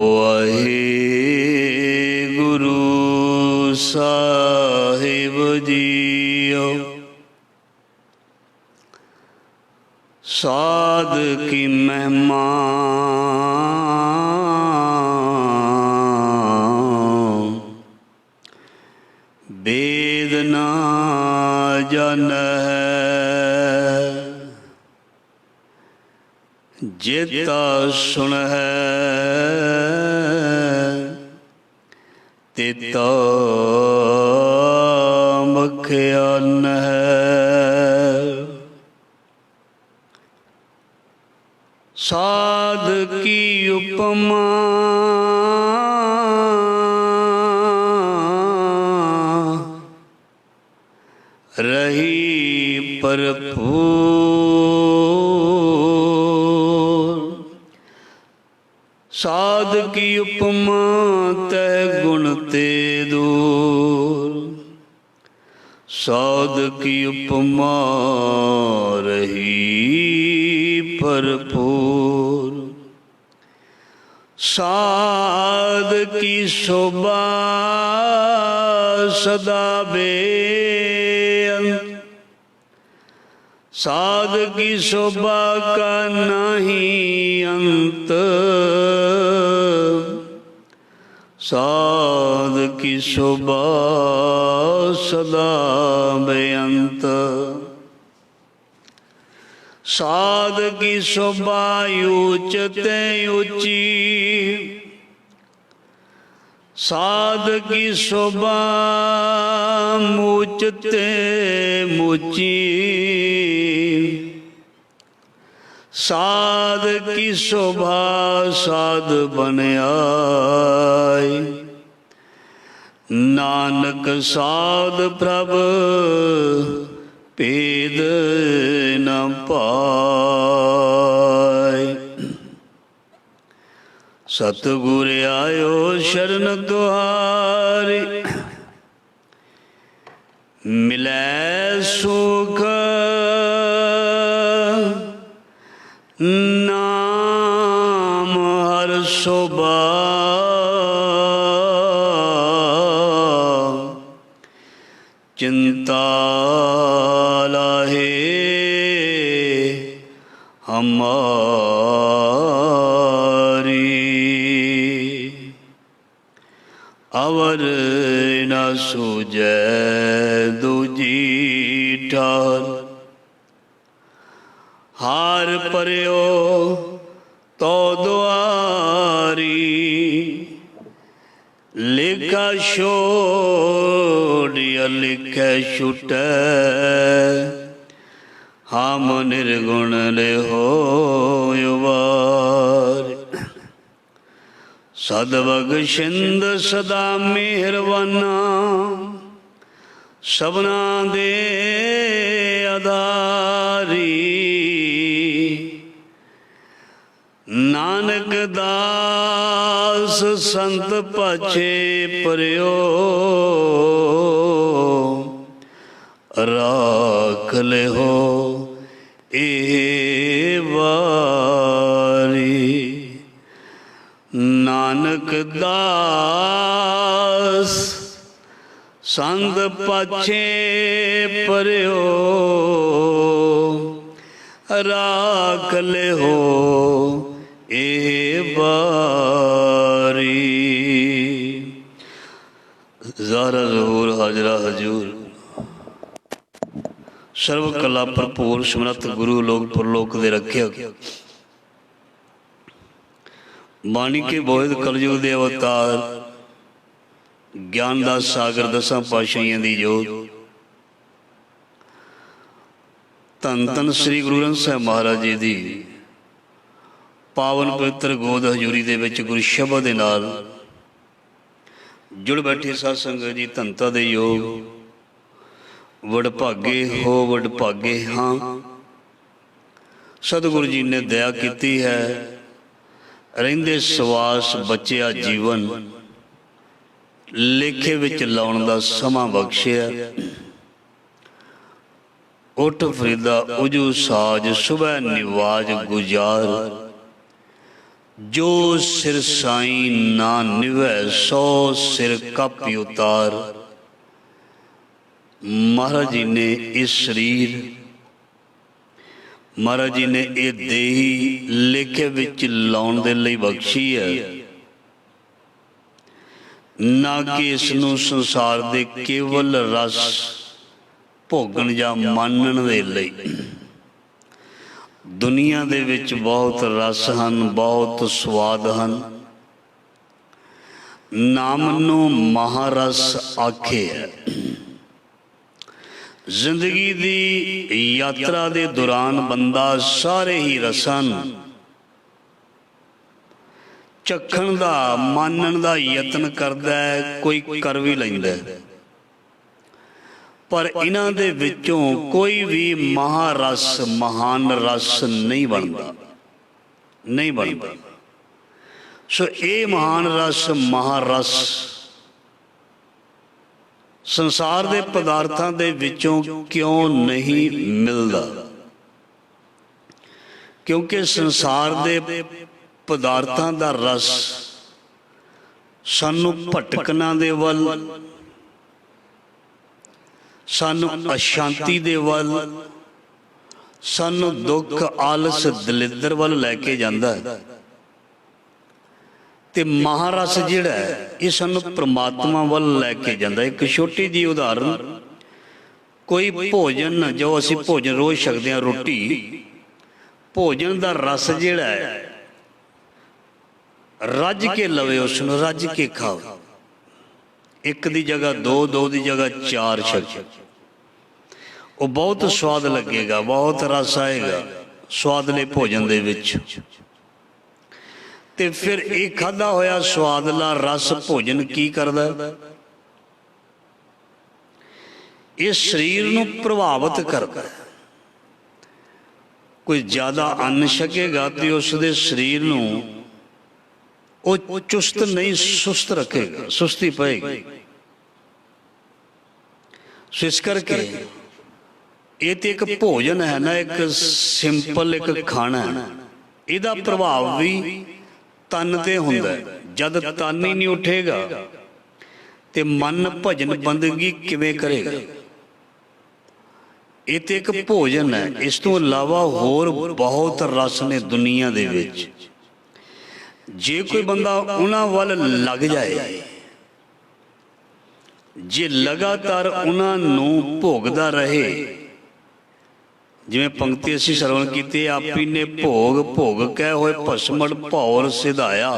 ਵਾਹਿਗੁਰੂ ਸਾਹਿਬ JIO. ਸਾਧ ਕੀ ਮਹਿਮਾ ਵੇਦ ਨਾ ਜਾਣੈ, ਜੇਤਾ ਸੁਣੈ ਤੇਤਾ ਮਖਿਆਨਹਿ। ਸਾਧ ਕੀ ਉਪਮਾ ਰਹੀ ਭਰਪੂਰ। ਸਾਧ ਕੀ ਉਪਮਾ ਤਹਿ ਗੁਣ ਤੇ ਦੂਰ। ਸਾਧ ਕੀ ਉਪਮਾ ਰਹੀ ਭਰਪੂਰ। ਸਾਧ ਕੀ ਸ਼ੋਭਾ ਸਦਾ ਬੇਅੰਤ। ਸਾਧ ਕੀ ਸ਼ੋਭਾ ਕਾ ਨਹੀਂ ਅੰਤ। ਸਾਧ ਕੀ ਸ਼ੋਭਾ ਸਦਾ ਬੇਅੰਤ। ਸਾਧ ਕੀ ਸ਼ੋਭਾ ਊਚ ਤੇ ਊਚੀ। ਸਾਧ ਕੀ ਸ਼ੋਭਾ ਮੂਚ ਤੇ ਮੂਚੀ। ਸਾਧ ਕੀ ਸ਼ੋਭਾ ਸਾਧ ਬਣਾਈ। ਨਾਨਕ ਸਾਧ ਪ੍ਰਭ ਭੇਦ ਨ ਪਾਇ। ਸਤਿਗੁਰ ਆਇਓ ਸ਼ਰਨ ਤੁਹਾਰੀ। ਮਿਲੈ ਸੁਖ ਨਾਮ ਹਰਿ ਸ਼ੋਭਾ। ਚਿੰਤਾ ਲਾਹੇ ਹਮਾਰੀ। ਅਵਰ ਨ ਸੂਝੈ ਦੂਜੀ ਠਾਰ। ਹਾਰ ਪਰਿਓ ਤੋ ਦੁਆਰੀ। ਲਿਖਾ ਛੋੜਿਆ ਲਿਖੈ ਛੁਟੈ। ਹਮ ਨਿਰਗੁਣ ਲਿਹੋ ਵਾਰ। ਸਦ ਬਖਸ਼ਿੰਦ ਸਦਾ ਮਿਹਰਬਾਨਾ। ਸਭਨਾ ਦੇ ਆਧਾਰੀ। ਨਾਨਕ ਦਾਸ ਸੰਤ ਪਾਛੇ ਪਰਿਓ। ਰਾਖ ਲਿਹੋ ਇਹ ਵਾਰੀ। ਨਾਨਕ ਦਾਸ ਸੰਤ ਪਾਛੇ ਪਰਿਓ। ਰਾਖ ਲਿਹੋ ਇਹ ਵਾਰੀ। ਜ਼ਾਰਾ ਜ਼ਹੂਰ ਹਾਜ਼ਰਾ ਹਜ਼ੂਰ। ਸਰਵ ਕਲਾ ਭਰਪੂਰ ਸਿਮਰਤ ਗੁਰੂ ਲੋਕ ਪਰਲੋਕ ਦੇ ਰੱਖਿਅਕ। ਬਾਣੀ ਕੇ ਬੋਹਿਤ ਕਲਯੁਗ ਦੇ ਅਵਤਾਰ। ਗਿਆਨ ਦਾ ਸਾਗਰ ਦਸਾਂ ਪਾਤਸ਼ਾਹੀਆਂ ਦੀ ਜੋਤ। ਧੰਨ ਧੰਨ ਸ੍ਰੀ ਗੁਰੂ ਗ੍ਰੰਥ ਸਾਹਿਬ ਮਹਾਰਾਜ ਜੀ ਦੀ ਪਾਵਨ ਪਵਿੱਤਰ ਗੋਦ ਹਜ਼ੂਰੀ ਦੇ ਵਿੱਚ ਗੁਰੂ ਸ਼ਬਦ ਦੇ ਨਾਲ ਜੁੜ ਬੈਠੇ ਸਾਧ ਸੰਗਤ ਜੀ, ਧੰਨਤਾ ਦੇ ਯੋਗ। ਵਡਭਾਗੇ ਹੋ ਵਡਭਾਗੇ ਹਾਂ। ਸਤਿਗੁਰੂ ਜੀ ਨੇ ਦਇਆ ਕੀਤੀ ਹੈ। ਰਹਿੰਦੇ ਸਵਾਸ ਬਚਿਆ ਜੀਵਨ। ਲੇਖੇ ਵਿੱਚ ਲਾਉਣ ਦਾ ਸਮਾਂ ਬਖਸ਼ਿਆ। उठ फरीदा उजू साज सुबह निवाज गुजार जो सिर साईं ना निवै सौ सिर कप उतार। महाराज जी ने इस शरीर, महाराज जी ने ये देही लेखे विच लाउण दे लई बख्शी है, ना कि इसनूं संसार दे केवल रस भोगण जां मानण दे लई। दुनिया दे विच बहुत रस हन, बहुत स्वाद हन। नाम नूं महारस आखे है। जिंदगी दी यात्रा दे दौरान बंदा सारे ही रसां नूं चखण दा, मानण दा यतन करदा है, कोई कर भी लैंदा है, पर इन्हां दे विचों कोई भी महारस, महान रस नहीं बनता, नहीं बनता। सो ये महान रस, महारस संसार दे पदार्थां दे विचों क्यों नहीं मिलदा? क्योंकि संसार दे पदार्थां दा रस सानू भटकना दे वल, सानू अशांति दे वल, सानू दुख, आलस, दलिद्र वल लैके जांदा है। ते महारस जिहड़ा है ये सानू परमात्मा वल लैके जांदा है। एक छोटी जी उदाहरण, कोई भोजन जो असी भोजन रोज छकदे हां, रोटी, भोजन दा रस जिहड़ा है रज के लवे, उसनूं रज के खाओ। एक दी जगह दो, दो दी जगह चार छक, वो बहुत स्वाद लगेगा, बहुत रस आएगा स्वादले भोजन दे विच। ते फिर एक खाधा होया स्वादला रस भोजन की करदा? इस शरीर नूं प्रभावित करदा है। कोई ज्यादा अन्न छकेगा तो उसके शरीर नूं वो चुस्त नहीं, सुस्त रखेगा, सुस्ती पाएगी। सो इस करके ये तो एक भोजन है ना, एक सिंपल एक खाना है, इहदा प्रभाव भी तन ते हुंदा है। जद तन ही नहीं उठेगा ते मन भजन बंदगी किवें करेगा? ये तो एक भोजन है। इस तो इलावा होर बहुत रस ने दुनिया दे विच। जे कोई बंदा उन्हां वल लग जाए, जे लगातार उन्हां नूं भोगदा रहे, जिवें पंक्ति असीं सरवण कीती, आपी ने भोग भोग कह होए भस्मड़ भौर सिधाया,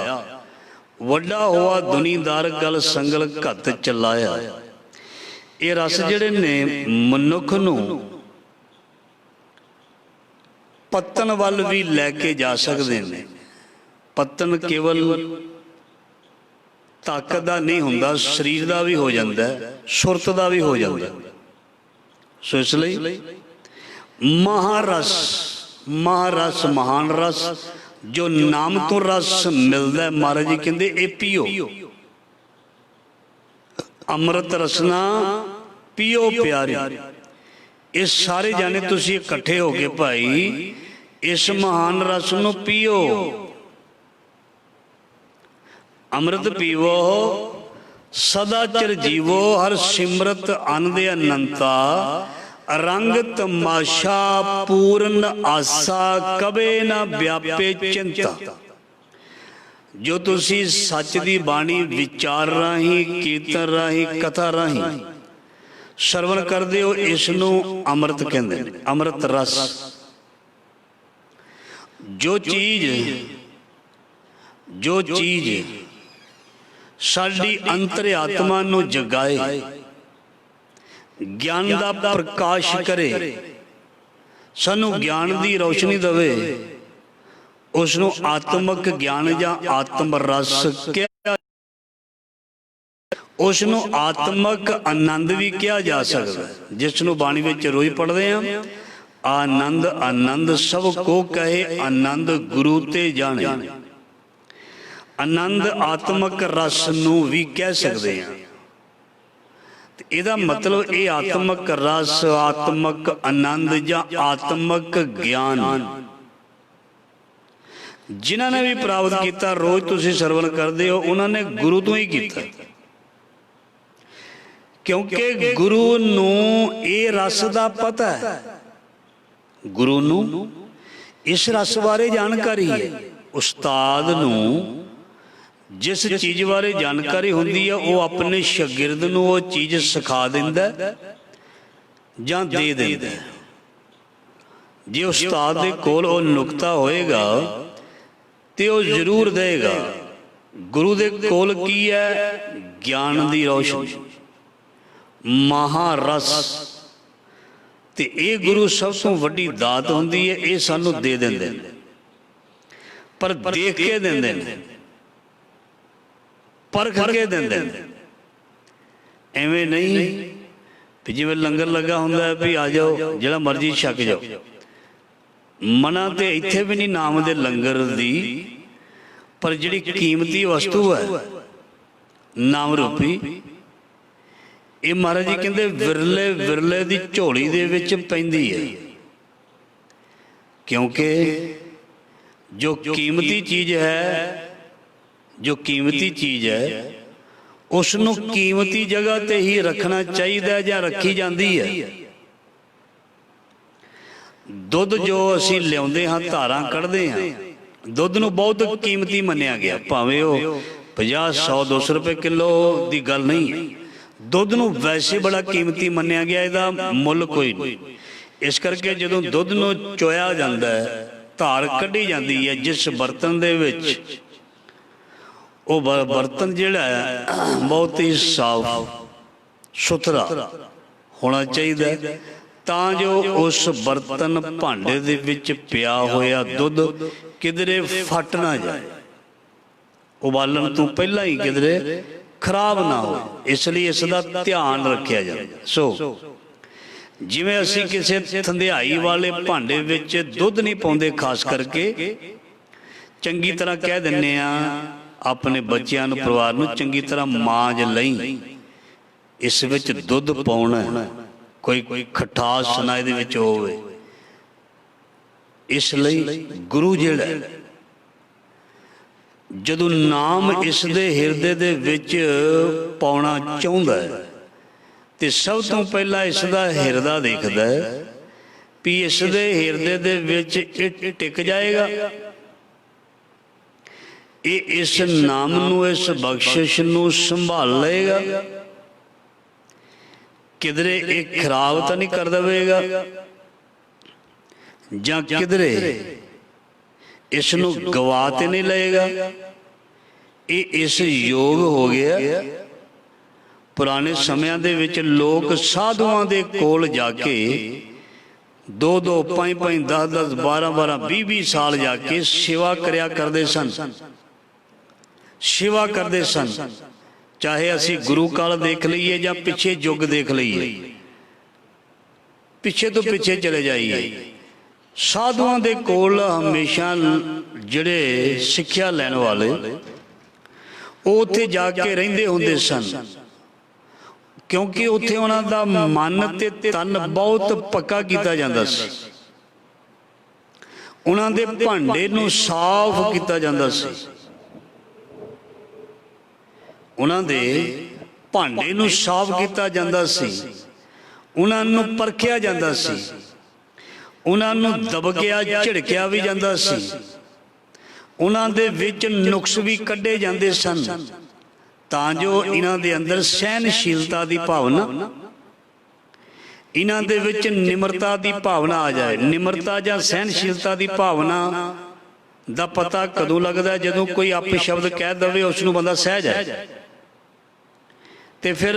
वड्डा होआ दुनीदार गल संगल घत चलाया। ये रस जिहड़े ने मनुख नूं पतन वल भी लैके जा सकदे ने। पतन केवल ताकत दा नहीं हुंदा, शरीर दा भी हो जांदा है, सुरत दा भी हो जांदा है। सो इसलिए महारस, महारस, महान रस जो नाम तो रस मिलता है, महाराज जी कहते ये पियो, अमृत रसना पियो प्यारे। ये सारे जाने तुसी इकट्ठे हो गए भाई, इस महान रस नूं पियो, अमृत पीवो, सदा चिर जीवो, हर सिमरत आनंदे अनंता, रंग तमाशा पूर्ण आसा, कबे ना व्यापे चिंता। जो तुसी सच दी बाणी विचार राही, कीर्तन राही, कथा राही श्रवण करदे हो, इसनूं अमृत कहंदे ने, अमृत रस। जो चीज साडी अंतर आत्मा नूं जगाए, ज्ञान का प्रकाश करे, सानू ज्ञान की रोशनी दवे, उसनों आत्मक ज्ञान या आत्म रस क्या, उसनों आत्मक आनंद भी कहा जा सकता है। जिसनों बाणी विच रोज पढ़ते हैं, आनंद आनंद सब को कहे, आनंद गुरु ते जाने। आनंद आत्मक रस नूं भी कह सकते हैं। इहदा मतलब ये आत्मक रस, आत्मक आनंद या आत्मक ज्ञान जिन्हां ने भी प्राप्त किया रोज तुसीं सरवण करते हो उन्होंने गुरु तो ही किया, क्योंकि गुरु नूं ये रस का पता है, गुरु नूं इस रस बारे जानकारी है। उस्ताद नूं जिस चीज़ बारे जानकारी होंदी है वो अपने शागिर्द नूं वो चीज़ सिखा दिंदा जां दे दिंदा। जे उस्ताद दे कोल वो नुकता होएगा तो वो जरूर देगा। गुरु दे कोल की है? ज्ञान दी रोशनी, महारस। ते ये गुरु सब तो वड्डी दात होंदी है, ये सानू दे देंदे ने, पर देख के देंदे ने, परख के देंदे ने। एवें नहीं भी जिवें लंगर लगा हुंदा है भी आ जाओ जिहड़ा मर्जी छक जाओ। मना तो इत्थे भी नहीं नाम दे लंगर दी, पर जिहड़ी कीमती वस्तु है नाम रूपी, ये महाराज जी कहते विरले विरले दी झोली दे विच पैंदी है। क्योंकि जो कीमती चीज़ है, जो कीमती चीज़ है उसनों कीमती जगह ते ही रखना चाहिए जां रखी जाती है। दुध जो असी लियाउंदे हां, धारां कढ़दे हां, दुध नूं बहुत कीमती मन्निया गया, भावें वो 50, 100, 200 रुपए किलो की गल नहीं है। दुध नूं वैसे बड़ा कीमती मन्निया गया, इसदा मुल कोई नहीं। इस करके जदों दुध नूं चोया जांदा है, धार कढ़ी जाती है जिस बर्तन दे विच, वो बर्तन जिहड़ा है बहुत ही साफ सुथरा होना चाहिए, तां जो उस बर्तन भांडे दे विच पिया होया दुध किधरे फट ना जाए, उबालन तो पहला ही किधरे खराब ना हो, इसलिए इसका ध्यान रखा जाए। सो जिवें असी किसी थंधियाई वाले भांडे विच दुध नहीं पाउंदे, खास करके चंगी तरह कह दिंने आ अपने बच्चों नूं, परिवार नूं चंगी तरह मांज लई, इस विच दुध पाउणा, कोई खटास ना इहदे विच होवे। इसलिए गुरु जिहड़ा जदों नाम इस दे हिरदे दे विच पाउणा चाहुंदा है ते सब तो पहला इसदा हिरदा देखदा है भी इस दे हिरदे दे विच इह टिक जाएगा, ये इस नाम नूं, इस बख्शिश नूं संभाल लेगा, किधरे एक खराब तो नहीं कर देगा, जां किधरे इस नूं गवा ते नहीं लेगा। ये इस योग हो गया। पुराने समयां दे विच लोग साधुआं दे कोल जाके 2-2, 5-5, 10-10, 12-12, 20-20 साल जाके सेवा करया करदे सन, सेवा करते सन। चाहे असी गुरु काल देख लीए या पिछे युग देख लीए, पिछे तो पिछे चले जाइए, साधुआं दे कोल हमेशा जिहड़े सिक्ख्या लैण वाले वो उत्थे जाके रहिंदे हुंदे सन, क्योंकि उत्थे उन्हां दा मन ते तन बहुत पक्का कीता जांदा सी, उन्हां दे भांडे नूं साफ कीता जांदा सी, उन्हां दे भांडे नूं साफ कीता जांदा सी, उन्हां नूं परखिया जांदा सी, उन्हां नूं दबकिया झिड़किया भी जांदा सी, उन्हां दे विच नुक्स भी कढे जांदे सन, तां जो इन्हां दे अंदर सहनशीलता दी भावना, इन्हां दे विच निमरता दी भावना आ जाए। निमरता जां सहनशीलता दी भावना दा पता कदों लगदा है? जदों कोई आप शब्द कह दवे उसनूं बंदा सह जाए ते फिर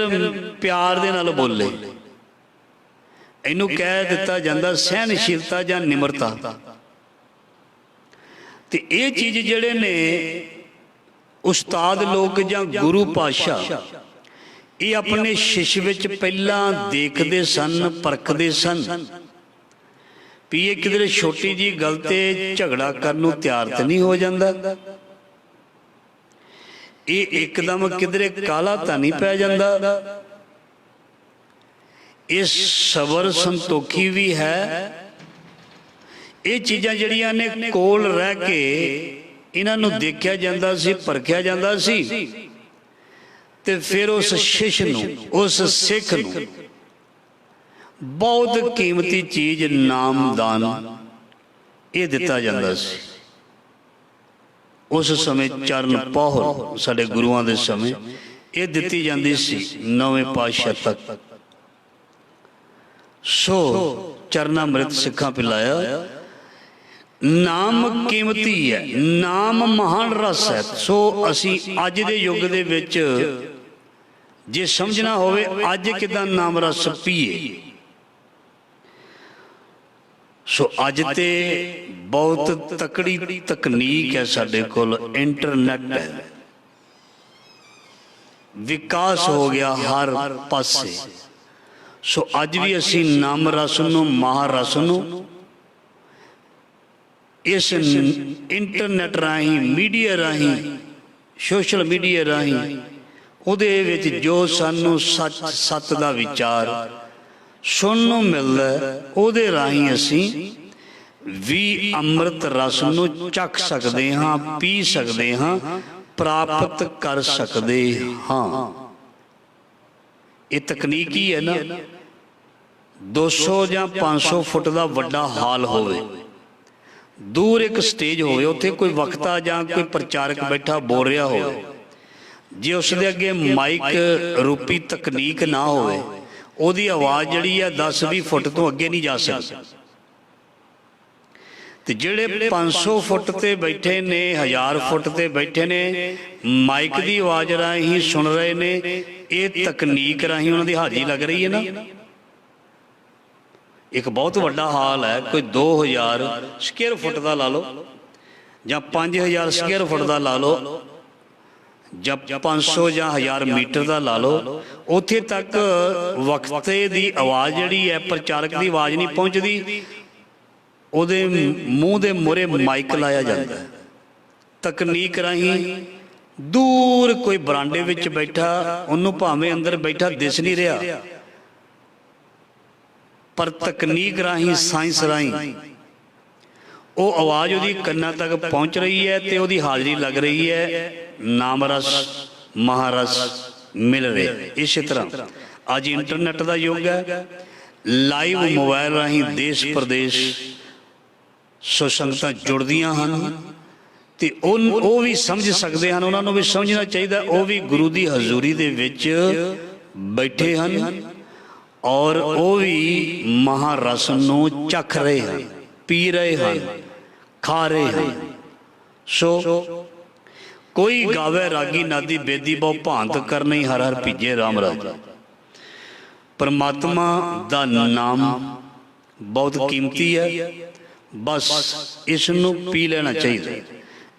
प्यार दे नाल बोले, इनू कह दिता जांदा सहनशीलता जां निमरता। ते ये चीज़ जिहड़े ने उस्ताद लोग जां गुरु पातशाह ये अपने शिष्य विच पहला देखते सन, परखते सन भी ये किधरे छोटी जी गल ते झगड़ा करन तैयार तो नहीं हो जाता, ये एकदम किधरे काला तो नहीं पै जाता, ये सबर संतोखी भी है। ये चीज़ां जड़ियां ने कोल रह के इन्हां नूं देखिया जांदा सी, परखिया जांदा सी, ते फिर उस शिष्य नूं, उस सिख नूं बहुत कीमती चीज़ नामदान ये दिता जांदा सी। उस समय चरण पौहर साडे गुरुआं दे समय ये दिती जांदी सी नौवें पातशाह तक। सो चरनामृत सिखां पिलाया। नाम कीमती है, नाम महान रस है। सो असी अज दे युग दे विच जे समझना होवे अज किदां नाम रस पीए। सो अज ते बहुत तकड़ी तकनीक है साडे कोल, इंटरनेट है, विकास हो गया हर पासे। सो अज भी असी नाम रस नूं, महारस नूं इस इंटरनेट राही, मीडिया राही, सोशल मीडिया राही उहदे विच जो सानू सच सत दा विचार सुनने नूं मिलदा है, उहदे राही असी भी अमृत रस नूं चख सकदे हां, पी सकदे हां, प्राप्त कर सकदे हां। ये तकनीक ही है ना। 200 या 500 फुट का वड्डा हाल होवे, दूर एक स्टेज होवे, उत्थे कोई वक्ता या कोई प्रचारक बैठा बोल रहा हो, जे उसके अगे माइक रूपी तकनीक ना होवे, उहदी आवाज़ जिहड़ी है 10-20 फुट तो अगे नहीं जा सकती। ते जिहड़े 500 फुट ते बैठे ने, 1000 फुट ते बैठे ने, माइक की आवाज़ राही सुन रहे ने, ये तकनीक राही उन्हां दी हाज़री लग रही है ना। एक बहुत वड्डा हाल है, कोई 2000 स्क्वेयर फुट का ला लो या 5000 स्क्वेयर फुट का ला लो, जब 500 या 1000 मीटर का ला लो, उत्थे तक वक्ते की आवाज़ जिहड़ी है, प्रचारक की आवाज़ नहीं पहुँचती, उहदे मूँह दे मुहरे माइक लाया जाता है। तकनीक राही दूर कोई बरांडे विच बैठा, उन्होंने भावें अंदर बैठा दिस नहीं रहा, पर तकनीक राही, साइंस राही वो आवाज़ उहदी कन्नां तक पहुँच रही है, तो उहदी हाज़री लग रही है, नाम रस महारस मिल रहे। इस तरह अज इंटरनेट का युग है, लाइव मोबाइल राही देश प्रदेश सो संगतां जुड़दियां हन, ते वो भी समझ सकते हैं, उन्होंने भी समझना चाहिए, वो भी गुरु की हजूरी दे विच बैठे हैं और वो भी महारस नूं चख रहे हैं, पी रहे हैं, खा रहे हैं। सो कोई गावे रागी नादी बेदी बहु भांत करनी, हर हर भीजे राम राज। परमात्मा दा नाम बहुत कीमती है, बस इसनूं पी लेना चाहिए,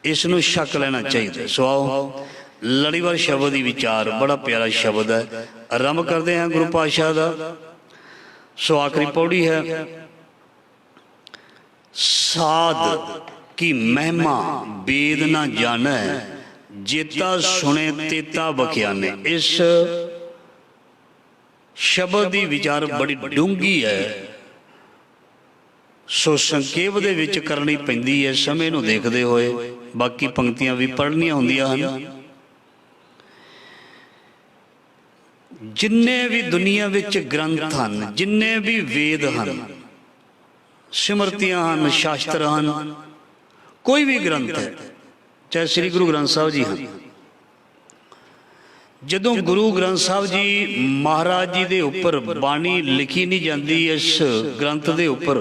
इसनूं छक लेना चाहिए। सो आओ लड़ीवार शब्द ही विचार, बड़ा प्यारा शब्द है, आरंभ करते हैं गुरु पातशाह का। सो आखिरी पौड़ी है, साध की महिमा वेद ना जाने, जेता सुने तेता बख्याने। इस शब्द की विचार बड़ी डूंगी है, सो संकेत दे विच करनी पैंदी है समय नूं देखते हुए। बाकी पंक्तियां भी पढ़नियां होंदियां हन। जिन्ने भी दुनिया विच ग्रंथ हैं, जिन्ने भी वेद हैं, सिमरतियां हैं, शास्त्र हैं, कोई भी ग्रंथ है, चाहे श्री गुरु ग्रंथ साहब जी हैं, जदों गुरु ग्रंथ साहब जी महाराज जी दे उपर बाणी लिखी नहीं जाती, इस ग्रंथ दे उपर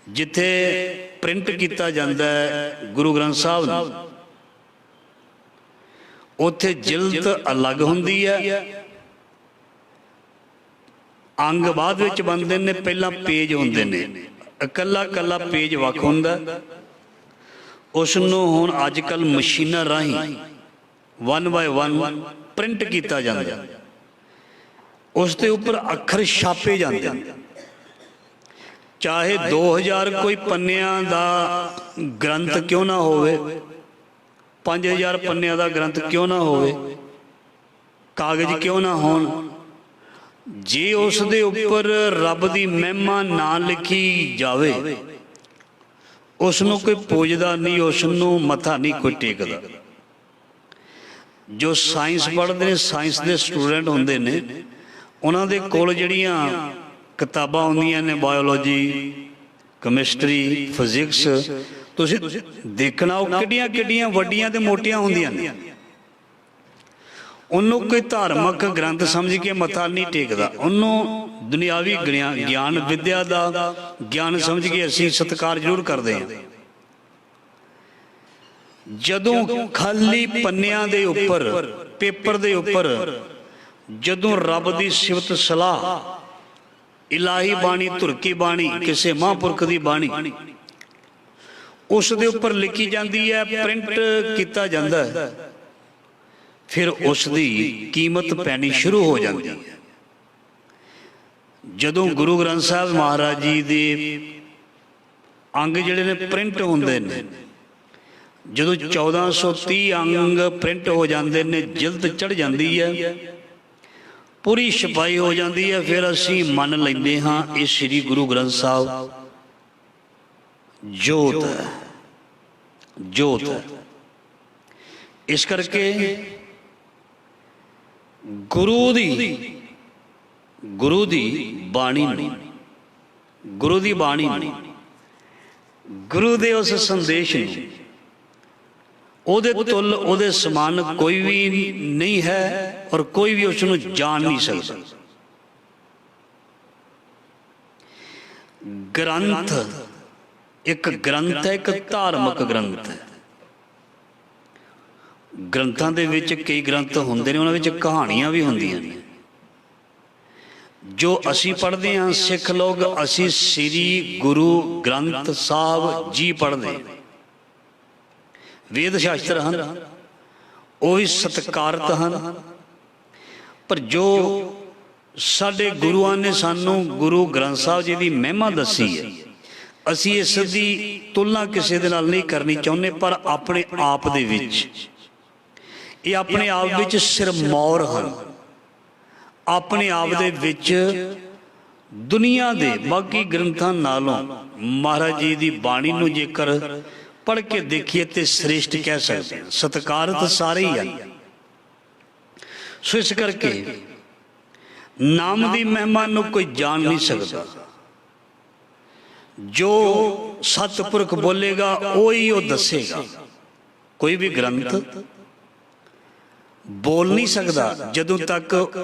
जिथे प्रिंट किया जाता है गुरु ग्रंथ साहब, उत्थे जिल्द अलग हुंदी है, अंग बाद विच बनते हैं, पहला पेज होंदे ने, कला कला पेज वख हुंदा, उसनूं हुण अजकल मशीनां राही 1 बाय 1 प्रिंट किया जाता, उसके उपर अखर छापे जाते हैं। चाहे 2000 कोई पन्नियां दा ग्रंथ क्यों ना होवे, 5000 पन्नियां दा ग्रंथ क्यों ना होवे, कागज क्यों ना होण, जे उस दे उपर रब दी महिमा ना लिखी जावे, ਉਸ ਨੂੰ ਕੋਈ ਪੂਜਦਾ ਨਹੀਂ, ਉਸ ਨੂੰ ਮੱਥਾ ਨਹੀਂ ਕੋਈ ਟੇਕਦਾ। ਜੋ ਸਾਇੰਸ ਪੜ੍ਹਦੇ ਨੇ, ਸਾਇੰਸ ਦੇ ਸਟੂਡੈਂਟ ਹੁੰਦੇ ਨੇ, ਉਹਨਾਂ ਦੇ ਕੋਲ ਜਿਹੜੀਆਂ ਕਿਤਾਬਾਂ ਹੁੰਦੀਆਂ ਨੇ, ਬਾਇਓਲੋਜੀ, ਕੈਮਿਸਟਰੀ, ਫਿਜ਼ਿਕਸ, ਤੁਸੀਂ ਦੇਖਣਾ ਉਹ ਕਿੱਡੀਆਂ ਕਿੱਡੀਆਂ ਵੱਡੀਆਂ ਤੇ ਮੋਟੀਆਂ ਹੁੰਦੀਆਂ ਨੇ। ਉਹਨੂੰ ਕੋਈ ਧਾਰਮਿਕ ਗ੍ਰੰਥ ਸਮਝ ਕੇ ਮੱਥਾ ਨਹੀਂ ਟੇਕਦਾ, ਉਹਨੂੰ ਦੁਨਿਆਵੀ ਗਿਆਨ ਵਿਦਿਆ ਦਾ ਗਿਆਨ ਸਮਝ ਕੇ ਅਸੀਂ ਸਤਿਕਾਰ ਜ਼ਰੂਰ ਕਰਦੇ ਹਾਂ। ਜਦੋਂ ਖਾਲੀ ਪੰਨਿਆਂ ਦੇ ਉੱਪਰ, ਪੇਪਰ ਦੇ ਉੱਪਰ, ਜਦੋਂ ਰੱਬ ਦੀ ਸਿਫਤ ਸਲਾਹ, ਇਲਾਹੀ ਬਾਣੀ, ਧੁਰਕੀ ਬਾਣੀ, ਕਿਸੇ ਮਹਾਂਪੁਰਖ ਦੀ ਬਾਣੀ ਉਸ ਦੇ ਉੱਪਰ ਲਿਖੀ ਜਾਂਦੀ ਹੈ, ਪ੍ਰਿੰਟ ਕੀਤਾ ਜਾਂਦਾ ਹੈ, ਫਿਰ ਉਸ ਦੀ ਕੀਮਤ ਪੈਣੀ ਸ਼ੁਰੂ ਹੋ ਜਾਂਦੀ ਹੈ। ਜਦੋਂ ਗੁਰੂ ਗ੍ਰੰਥ ਸਾਹਿਬ ਮਹਾਰਾਜ ਜੀ ਦੇ ਅੰਗ ਜਿਹੜੇ ਨੇ ਪ੍ਰਿੰਟ ਹੁੰਦੇ ਨੇ, ਜਦੋਂ 1430 ਅੰਗ ਪ੍ਰਿੰਟ ਹੋ ਜਾਂਦੇ ਨੇ, ਜਿਲਦ ਚੜ੍ਹ ਜਾਂਦੀ ਹੈ, ਪੂਰੀ ਛਪਾਈ ਹੋ ਜਾਂਦੀ ਹੈ, ਫਿਰ ਅਸੀਂ ਮੰਨ ਲੈਂਦੇ ਹਾਂ ਇਹ ਸ੍ਰੀ ਗੁਰੂ ਗ੍ਰੰਥ ਸਾਹਿਬ ਜੋਤ ਹੈ, ਜੋਤ ਹੈ। ਇਸ ਕਰਕੇ ਗੁਰੂ ਦੀ ਬਾਣੀ ਨੂੰ, ਗੁਰੂ ਦੀ ਬਾਣੀ ਨੂੰ, ਗੁਰੂ ਦੇ ਉਸ ਸੰਦੇਸ਼ ਨੂੰ, ਉਹਦੇ ਤੁੱਲ, ਉਹਦੇ ਸਮਾਨ ਕੋਈ ਵੀ ਨਹੀਂ ਹੈ ਔਰ ਕੋਈ ਵੀ ਉਸ ਨੂੰ ਜਾਣ ਨਹੀਂ ਸਕਦਾ। ਗ੍ਰੰਥ ਇੱਕ ਗ੍ਰੰਥ ਹੈ, ਇੱਕ ਧਾਰਮਿਕ ਗ੍ਰੰਥ ਹੈ। ਗ੍ਰੰਥਾਂ ਦੇ ਵਿੱਚ ਕਈ ਗ੍ਰੰਥ ਹੁੰਦੇ ਨੇ, ਉਹਨਾਂ ਵਿੱਚ ਕਹਾਣੀਆਂ ਵੀ ਹੁੰਦੀਆਂ ਨੇ। ਜੋ ਅਸੀਂ ਪੜ੍ਹਦੇ ਹਾਂ ਸਿੱਖ ਲੋਕ, ਅਸੀਂ ਸ੍ਰੀ ਗੁਰੂ ਗ੍ਰੰਥ ਸਾਹਿਬ ਜੀ ਪੜ੍ਹਦੇ। ਵੇਦ ਸ਼ਾਸਤਰ ਹਨ, ਉਹ ਵੀ ਸਤਿਕਾਰਤ ਹਨ, ਪਰ ਜੋ ਸਾਡੇ ਗੁਰੂਆਂ ਨੇ ਸਾਨੂੰ ਗੁਰੂ ਗ੍ਰੰਥ ਸਾਹਿਬ ਜੀ ਦੀ ਮਹਿਮਾ ਦੱਸੀ ਹੈ, ਅਸੀਂ ਇਸ ਦੀ ਤੁਲਨਾ ਕਿਸੇ ਦੇ ਨਾਲ ਨਹੀਂ ਕਰਨੀ ਚਾਹੁੰਦੇ, ਪਰ ਆਪਣੇ ਆਪ ਦੇ ਵਿੱਚ ਇਹ ਆਪਣੇ ਆਪ ਵਿੱਚ ਸਿਰਮੌਰ ਹਨ। ਆਪਣੇ ਆਪ ਦੇ ਵਿੱਚ ਦੁਨੀਆ ਦੇ ਬਾਕੀ ਗ੍ਰੰਥਾਂ ਨਾਲੋਂ ਮਹਾਰਾਜ ਜੀ ਦੀ ਬਾਣੀ ਨੂੰ ਜੇਕਰ ਪੜ੍ਹ ਕੇ ਦੇਖੀਏ ਤੇ ਸ੍ਰੇਸ਼ਟ ਕਹਿ ਸਕਦੇ ਹਾਂ। ਸਤਿਕਾਰਤ ਸਾਰੇ ਹੀ ਹਨ। ਸੋ ਇਸ ਕਰਕੇ ਨਾਮ ਦੀ ਮਹਿਮਾ ਨੂੰ ਕੋਈ ਜਾਣ ਨਹੀਂ ਸਕਦਾ। ਜੋ ਸਤਿਪੁਰਖ ਬੋਲੇਗਾ ਉਹੀ ਉਹ ਦੱਸੇਗਾ। ਕੋਈ ਵੀ ਗ੍ਰੰਥ ਬੋਲ ਨਹੀਂ ਸਕਦਾ ਜਦੋਂ ਤੱਕ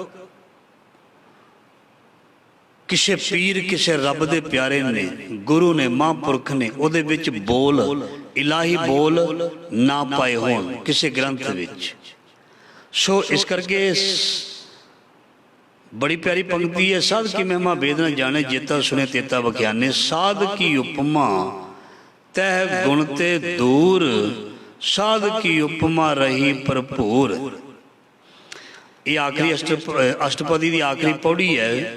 ਕਿਸੇ ਪੀਰ, ਕਿਸੇ ਰੱਬ ਦੇ ਪਿਆਰੇ ਨੇ, ਗੁਰੂ ਨੇ, ਮਹਾਂਪੁਰਖ ਨੇ ਉਹਦੇ ਵਿੱਚ ਬੋਲ, ਇਲਾਹੀ ਬੋਲ ਨਾ ਪਾਏ ਹੋਣ ਕਿਸੇ ਗ੍ਰੰਥ ਵਿੱਚ। ਸੋ ਇਸ ਕਰਕੇ ਬੜੀ ਪਿਆਰੀ ਪੰਕਤੀ ਹੈ, ਸਾਧ ਕੀ ਮਹਿਮਾ ਵੇਦ ਨ ਜਾਣੇ, ਜੇਤਾ ਸੁਣੇ ਤੇਤਾ ਬਖਿਆਨੇ। ਸਾਧ ਕੀ ਉਪਮਾ ਤਹਿ ਗੁਣ ਤੇ ਦੂਰ, ਸਾਧ ਕੀ ਉਪਮਾ ਰਹੀ ਭਰਪੂਰ। ਇਹ ਆਖਰੀ ਅਸ਼ਟਪਦੀ ਦੀ ਆਖਰੀ ਪੌੜੀ ਹੈ।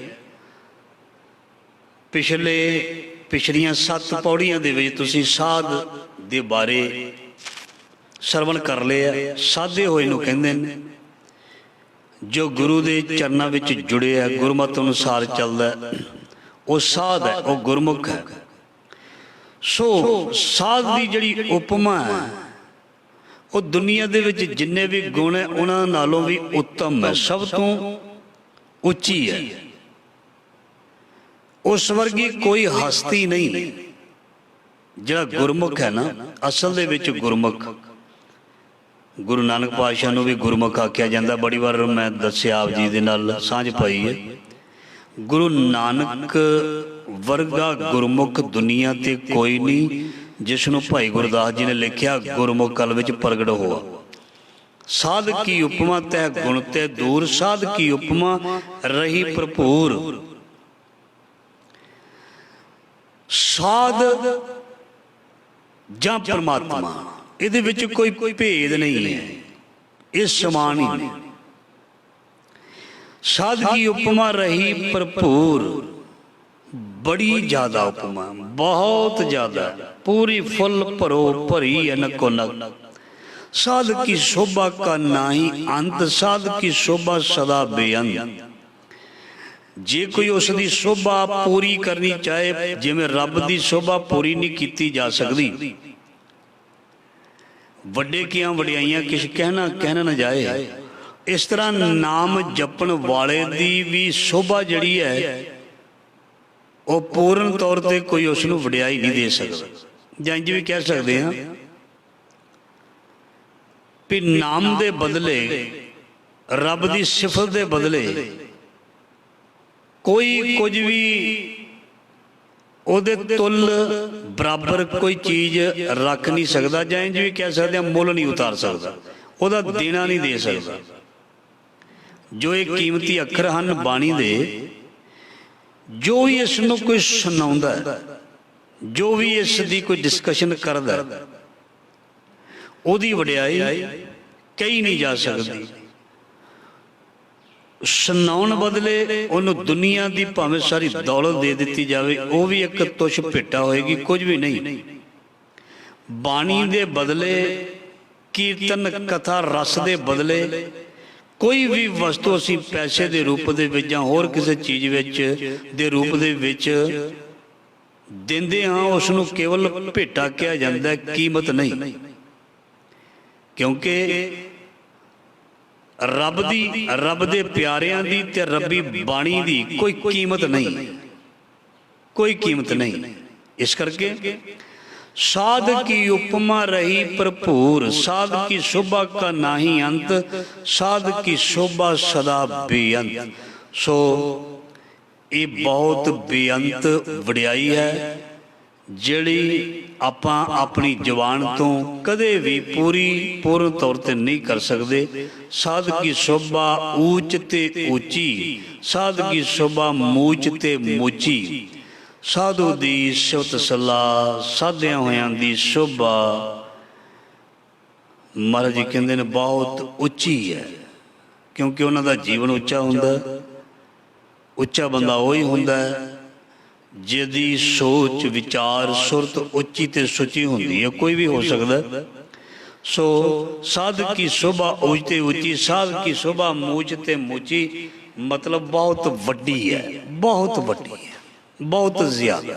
ਪਿਛਲੀਆਂ 7 ਪੌੜੀਆਂ ਦੇ ਵਿੱਚ ਤੁਸੀਂ ਸਾਧ ਦੇ ਬਾਰੇ ਸਰਵਣ ਕਰ ਲਿਆ। ਸਾਧੇ ਹੋਏ ਨੂੰ ਕਹਿੰਦੇ ਨੇ, ਜੋ ਗੁਰੂ ਦੇ ਚਰਨਾਂ ਵਿੱਚ ਜੁੜਿਆ, ਗੁਰਮਤਿ ਅਨੁਸਾਰ ਚੱਲਦਾ, ਉਹ ਸਾਧ ਹੈ, ਉਹ ਗੁਰਮੁਖ ਹੈ। ਸੋ ਸਾਧ ਦੀ ਜਿਹੜੀ ਉਪਮਾ ਹੈ, ਉਹ ਦੁਨੀਆ ਦੇ ਵਿੱਚ ਜਿੰਨੇ ਵੀ ਗੁਣ ਹੈ ਉਹਨਾਂ ਨਾਲੋਂ ਵੀ ਉੱਤਮ ਹੈ, ਸਭ ਤੋਂ ਉੱਚੀ ਹੈ। ਉਸ ਵਰਗੀ ਕੋਈ ਹਸਤੀ ਨਹੀਂ। ਜਿਹੜਾ ਗੁਰਮੁਖ ਹੈ ਨਾ, ਅਸਲ ਦੇ ਵਿੱਚ ਗੁਰਮੁਖ, ਗੁਰੂ ਨਾਨਕ ਪਾਤਸ਼ਾਹ ਨੂੰ ਵੀ ਗੁਰਮੁਖ ਆਖਿਆ ਜਾਂਦਾ। ਬੜੀ ਵਾਰ ਮੈਂ ਦੱਸਿਆ, ਆਪ ਜੀ ਦੇ ਨਾਲ ਸਾਂਝ ਪਾਈ ਹੈ। ਗੁਰੂ ਨਾਨਕ ਵਰਗਾ ਗੁਰਮੁਖ ਦੁਨੀਆ ਤੇ ਕੋਈ ਨਹੀਂ, ਜਿਸ ਨੂੰ ਭਾਈ ਗੁਰਦਾਸ ਜੀ ਨੇ ਲਿਖਿਆ, ਗੁਰਮੁਖ ਕਲ ਵਿੱਚ ਪ੍ਰਗਟ ਹੋਆ। ਸਾਧ ਕੀ ਉਪਮਾ ਤਹਿ ਗੁਣ ਤੇ ਦੂਰ, ਸਾਧ ਕੀ ਉਪਮਾ ਰਹੀ ਭਰਪੂਰ। ਸਾਧ ਜਾਂ ਪਰਮਾਤਮਾ, ਇਹਦੇ ਵਿੱਚ ਕੋਈ ਭੇਦ ਨਹੀਂ ਹੈ, ਇਹ ਸਮਾਨ ਹੀ ਨੇ। ਸਾਧ ਕੀ ਉਪਮਾ ਰਹੀ ਭਰਪੂਰ, ਬੜੀ ਜ਼ਿਆਦਾ ਉਪਮਾ, ਬਹੁਤ ਜ਼ਿਆਦਾ, ਪੂਰੀ ਫੁੱਲ ਭਰੋ ਭਰੀ ਅਨਕੋ ਨਕ। ਸਾਧ ਕੀ ਸ਼ੋਭਾ ਕਾ ਨਾਹੀ ਅੰਤ, ਸਾਧ ਕੀ ਸ਼ੋਭਾ ਸਦਾ ਬੇਅੰਤ। ਜੇ ਕੋਈ ਉਸ ਦੀ ਸ਼ੋਭਾ ਪੂਰੀ ਕਰਨੀ ਚਾਹੇ, ਜਿਵੇਂ ਰੱਬ ਦੀ ਸ਼ੋਭਾ ਪੂਰੀ ਨਹੀਂ ਕੀਤੀ ਜਾ ਸਕਦੀ, ਵੱਡੇ ਕੀਆਂ ਵਡਿਆਈਆਂ ਕਿਛ ਕਹਿਣਾ ਨਾ ਜਾਏ, ਇਸ ਤਰ੍ਹਾਂ ਨਾਮ ਜਪਣ ਵਾਲੇ ਦੀ ਵੀ ਸ਼ੋਭਾ ਜਿਹੜੀ ਹੈ ਉਹ ਪੂਰਨ ਤੌਰ ਤੇ ਕੋਈ ਉਸ ਨੂੰ ਵਡਿਆਈ ਨਹੀਂ ਦੇ ਸਕਦਾ। ਜਾਂ ਇੰਝ ਵੀ ਕਹਿ ਸਕਦੇ ਹਾਂ ਵੀ ਨਾਮ ਦੇ ਬਦਲੇ, ਰੱਬ ਦੀ ਸਿਫਤ ਦੇ ਬਦਲੇ ਕੋਈ ਕੁਝ ਵੀ ਉਹਦੇ ਤੁੱਲ ਬਰਾਬਰ ਕੋਈ ਚੀਜ਼ ਰੱਖ ਨਹੀਂ ਸਕਦਾ। ਜਾਂ ਇੰਝ ਵੀ ਕਹਿ ਸਕਦੇ ਹਾਂ ਮੁੱਲ ਨਹੀਂ ਉਤਾਰ ਸਕਦਾ, ਉਹਦਾ ਦੇਣਾ ਨਹੀਂ ਦੇ ਸਕਦਾ। ਜੋ ਇਹ ਕੀਮਤੀ ਅੱਖਰ ਹਨ ਬਾਣੀ ਦੇ, ਜੋ ਵੀ ਇਸ ਨੂੰ ਕੋਈ ਸੁਣਾਉਂਦਾ, ਜੋ ਵੀ ਇਸ ਦੀ ਕੋਈ ਡਿਸਕਸ਼ਨ ਕਰਦਾ, ਉਹਦੀ ਵਡਿਆਈ ਕਹੀ ਨਹੀਂ ਜਾ ਸਕਦੀ। ਸੁਣਾਉਣ ਬਦਲੇ ਉਹਨੂੰ ਦੁਨੀਆ ਦੀ ਭਾਵੇਂ ਸਾਰੀ ਦੌਲਤ ਦੇ ਦਿੱਤੀ ਜਾਵੇ, ਉਹ ਵੀ ਇੱਕ ਤੁਛ ਭੇਟਾ ਹੋਏਗੀ, ਕੁਝ ਵੀ ਨਹੀਂ। ਬਾਣੀ ਦੇ ਬਦਲੇ, ਕੀਰਤਨ ਕਥਾ ਰਸ ਦੇ ਬਦਲੇ ਕੋਈ ਵੀ ਵਸਤੂ ਅਸੀਂ ਪੈਸੇ ਦੇ ਰੂਪ ਦੇ ਵਿੱਚ ਜਾਂ ਹੋਰ ਕਿਸੇ ਚੀਜ਼ ਵਿੱਚ ਦੇ ਰੂਪ ਦੇ ਵਿੱਚ ਦਿੰਦੇ ਹਾਂ, ਉਸ ਨੂੰ ਕੇਵਲ ਭੇਟਾ ਕਿਹਾ ਜਾਂਦਾ, ਕੀਮਤ ਨਹੀਂ। ਕਿਉਂਕਿ ਰੱਬ ਦੇ ਪਿਆਰਿਆਂ ਦੀ ਤੇ ਰੱਬੀ ਬਾਣੀ ਦੀ ਕੋਈ ਕੀਮਤ ਨਹੀਂ, ਕੋਈ ਕੀਮਤ ਨਹੀਂ। ਇਸ ਕਰਕੇ साध की उपमा रही भरपूर, साध की शोभा का नाही अंत, साध की शोभा सदा बेअंत। सो ये बहुत बेअंत वडियाई है जिहड़ी आपां अपनी जबान तो कदे भी पूर्ण तौर ते नहीं कर सकते। साध की शोभा ऊच ते ऊची, साध की शोभा मूच ते मूची, साधु दी सिफत सलाह, साधिया होयां दी शोभा महाराज जी कहते हैं बहुत उच्ची है, क्योंकि उन्हों का जीवन उच्चा हुंदा। उच्चा बंदा वही हुंदा जिहदी सोच विचार सुरत उच्ची ते सुची हुंदी है, कोई भी हो सकता। सो साध की शोभा ऊच ते ऊची, साध की शोभा मूच ते मूची, मतलब बहुत वड्डी है, बहुत वड्डी है, बहुत ज्यादा।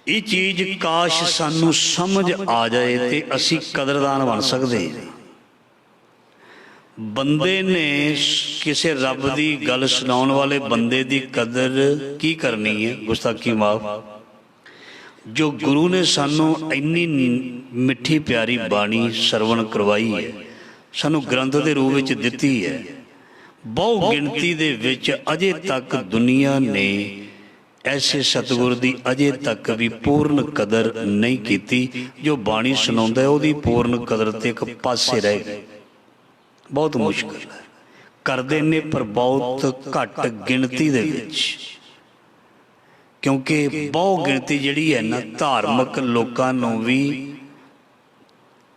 ये चीज काश सानू समझ आ जाए तो असी कदरदान बन सकते। बंदे ने किसी रब की गल सुनाने वाले बंदे की कदर की करनी है, गुस्ताखी माफ। जो गुरु ने सानू इन्नी मिठी प्यारी बाणी सरवण करवाई है, सानू ग्रंथ के रूप में दिती है, बहु गिनती दे विच अजे तक दुनिया ने ऐसे सतगुर की अजे तक भी पूर्ण कदर नहीं की। जो बाणी सुनाउंदा उहदी पूर्ण कदर ते एक पासे रह गई। बहुत मुश्किल है, करदे ने पर बहुत घट गिनती दे विच, क्योंकि बहु गिनती जिहड़ी है ना धार्मिक लोकां नूं भी